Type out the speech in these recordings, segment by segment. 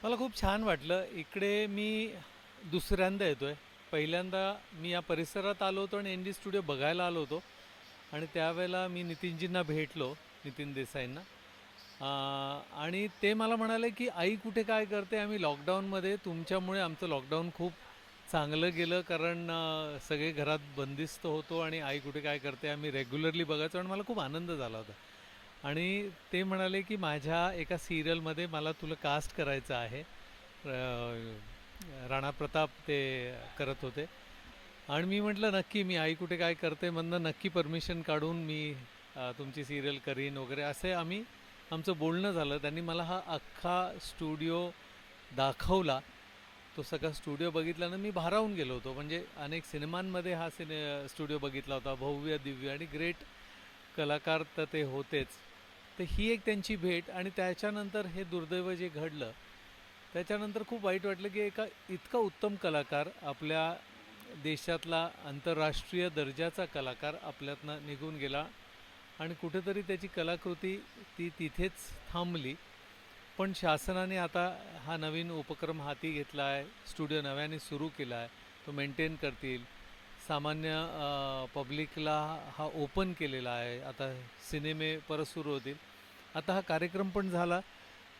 मला खूप छान वाटलं. इकडे मी दुसऱ्यांदा येतोय. पहिल्यांदा मी या परिसरात आलो होतो आणि एन डी स्टुडिओ बघायला आलो होतो आणि त्यावेळेला मी नितीनजींना भेटलो, नितीन देसाईंना. आणि ते मला म्हणाले, की "आई कुठे काय करते?" आम्ही लॉकडाऊनमध्ये तुमच्यामुळे आमचं लॉकडाऊन खूप चांगलं गेलं कारण सगळे घरात बंदिस्त होतो आणि आई कुठे काय करते आम्ही रेग्युलरली बघायचो आणि मला खूप आनंद झाला होता. आणि ते म्हणाले, की "माझ्या एका सीरियलमध्ये मला तुला कास्ट करायचं आहे." राणा प्रताप ते करत होते आणि मी म्हटलं नक्की मी आई कुठे काय करते म्हणणं नक्की परमिशन काढून मी तुमची सिरियल करीन वगैरे असे आमचं बोलणं झालं. त्यांनी मला हा अख्खा स्टुडिओ दाखवला. तो सगळा स्टुडिओ बघितल्यानं मी भारावून गेलो होतो. म्हणजे अनेक सिनेमांमध्ये हा स्टुडिओ बघितला होता, भव्य दिव्य आणि ग्रेट कलाकार तर ते होतेच. तर ही एक त्यांची भेट आणि त्याच्यानंतर हे दुर्दैव जे घडलं त्याच्यानंतर खूप वाईट वाटलं की इतका उत्तम कलाकार आपल्या देशातला आंतरराष्ट्रीय दर्जाचा कलाकार आपल्यातनं निघून गेला आणि कुठेतरी त्याची कलाकृती ती तिथेच थांबली. पण शासनाने आता हा नवीन उपक्रम हाती घेतला आहे, स्टुडिओ नव्याने सुरू केला आहे, तो मेंटेन करतील. सामान्य पब्लिकला हा ओपन केलेला आहे. आता सिनेमे परत सुरू होतील. आता हा कार्यक्रम पण झाला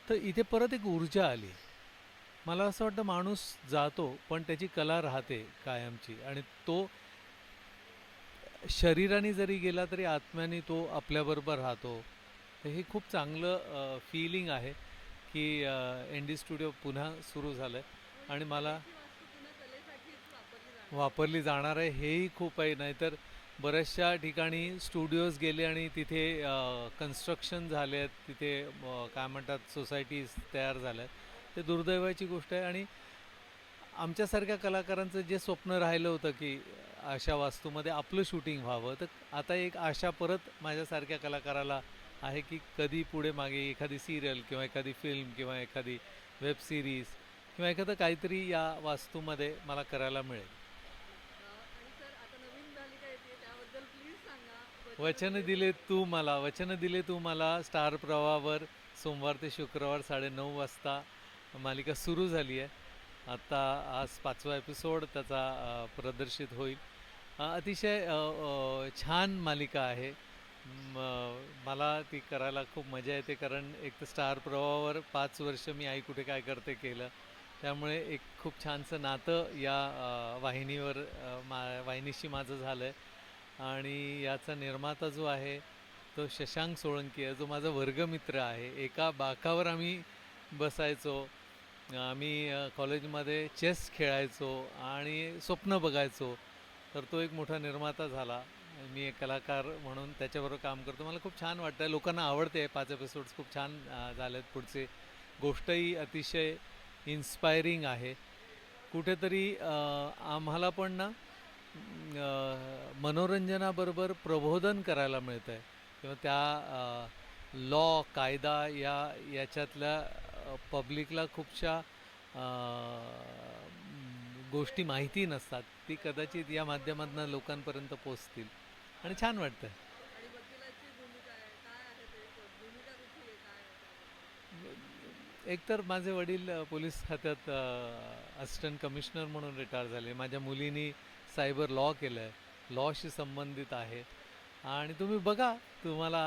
तर इथे परत एक ऊर्जा आली. मला असं वाटतं माणूस जातो पण त्याची कला राहते कायमची आणि तो शरीराने जरी गेला तरी आत्म्याने तो आपल्याबरोबर राहतो. तर हे खूप चांगलं फीलिंग आहे की एन डी स्टुडिओ पुन्हा सुरू झालं आहे म्हणजे आणि मला पहिल्याची वास्तू पुन्हा कलेसाठीच वापरली जाणार आहे. वापरली जाणार आहे हेही खूप आहे. नाहीतर बऱ्याचशा ठिकाणी स्टुडिओज गेले आणि तिथे कन्स्ट्रक्शन झाले आहेत, तिथे काय म्हणतात सोसायटीज तयार झाल्या आहेत. ते दुर्दैवाची गोष्ट आहे आणि आमच्यासारख्या कलाकारांचं जे स्वप्न राहिलं होतं की अशा वास्तूमध्ये आपलं शूटिंग व्हावं, तर आता एक आशा परत माझ्यासारख्या कलाकाराला आहे की कधी पुढे मागे एखादी सिरियल किंवा एखादी फिल्म किंवा एखादी वेब सिरीज किंवा एखादं काहीतरी या वास्तूमध्ये मला करायला मिळेल. आणि सर आता नवीन मालिका येते त्याबद्दल प्लीज सांगा. वचनं वचन दिले दिले तुम्ही. तू मला, वचन दिले तू मला स्टार प्रवाहावर सोमवार ते शुक्रवार 9:30 वाजता मालिका सुरू झाली आहे. आता आज 5वा एपिसोड त्याचा प्रदर्शित होईल. अतिशय छान मालिका आहे. मला ती करायला खूप मजा येते कारण एक तर स्टार प्रवाहावर 5 वर्ष मी आई कुठे काय करते केलं. त्यामुळे एक खूप छानसं नातं या वाहिनीवर वाहिनीशी माझं झालं आहे. आणि याचा निर्माता जो आहे तो शशांक सोळंकी आहे, जो माझा वर्गमित्र आहे. एका बाकावर आम्ही बसायचो. आम्ही कॉलेजमध्ये चेस खेळायचो आणि स्वप्न बघायचो. तर तो एक मोठा निर्माता झाला. मी एक कलाकार म्हणून त्याच्याबरोबर काम करतो. मला खूप छान वाटतं. लोकांना आवडते. 5 एपिसोड्स खूप छान झालेत. पुढचे गोष्टही अतिशय इन्स्पायरिंग आहे. कुठेतरी आम्हाला पण ना मनोरंजनाबरोबर प्रबोधन करायला मिळतं आहे किंवा त्या लॉ कायदा याच्यातल्या पब्लिकला खूपशा गोष्टी माहिती नसतात. ती कदाचित या माध्यमातून लोकांपर्यंत पोचतील आणि छान वाटतं. आणि वकिलाची भूमिका आहे, काय आहे ते भूमिका कुठली आहे, काय आहे त्याबद्दल. एकतर माझे वडील पोलीस खात्यात असिस्टंट कमिशनर म्हणून रिटायर झाले. माझ्या मुलीनी सायबर लॉ केलं आहे, लॉशी संबंधित आहे आणि तुम्ही बघा तुम्हाला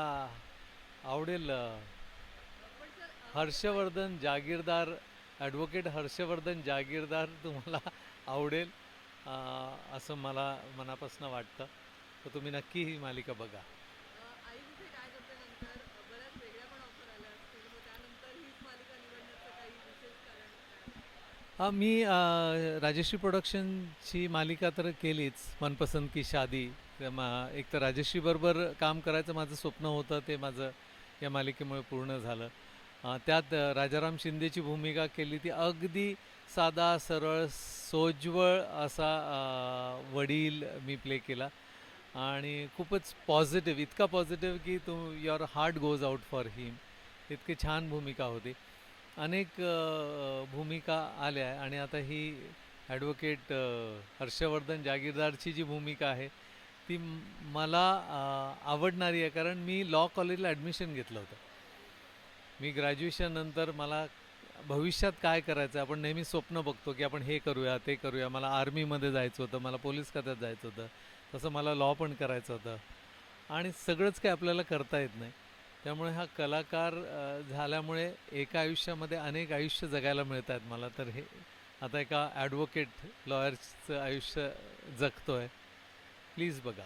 आवडेल. पण सर हर्षवर्धन जागीरदार, ॲडव्होकेट हर्षवर्धन जागीरदार तुम्हाला आवडेल असं मला मनापासून वाटतं. तर तुम्ही नक्की ही मालिका बघा. आई कुठे काय करते नंतर बऱ्याच वेगळ्या पण ऑफर आल्या असतील, मग त्यानंतर हीच मालिका निवडण्याचं काही विशेष कारण काय आहे? मी राजश्री प्रोडक्शनची मालिका तर केलीच, मनपसंद की शादी. एक तर राजश्रीबरोबर काम करायचं माझं स्वप्न होतं, ते माझं या मालिकेमुळे पूर्ण झालं. त्यात राजाराम शिंदेची भूमिका केली. ती अगदी साधा, सरळ, सोज्वळ असा वडील मी प्ले केला आणि खूपच पॉझिटिव्ह, इतका पॉझिटिव्ह की your heart goes out for him. इतकी छान भूमिका होती. अनेक भूमिका आल्या आणि आता ही ॲडव्होकेट हर्षवर्धन जागीरदारची जी भूमिका आहे ती मला आवडणारी आहे कारण मी लॉ कॉलेजला ॲडमिशन घेतलं होतं. मी ग्रॅज्युएशननंतर मला भविष्यात काय करायचं आपण नेहमी स्वप्न बघतो की आपण हे करूया ते करूया. मला आर्मीमध्ये जायचं होतं, मला पोलीस खात्यात जायचं होतं, तसं मला लॉ पण करायचं होतं आणि सगळंच काही आपल्याला करता येत नाही. त्यामुळे हा कलाकार झाल्यामुळे एका आयुष्यामध्ये अनेक आयुष्य जगायला मिळत आहेत मला. तर हे आता एका ॲडव्होकेट लॉयर्सचं आयुष्य जगतो आहे. प्लीज बघा.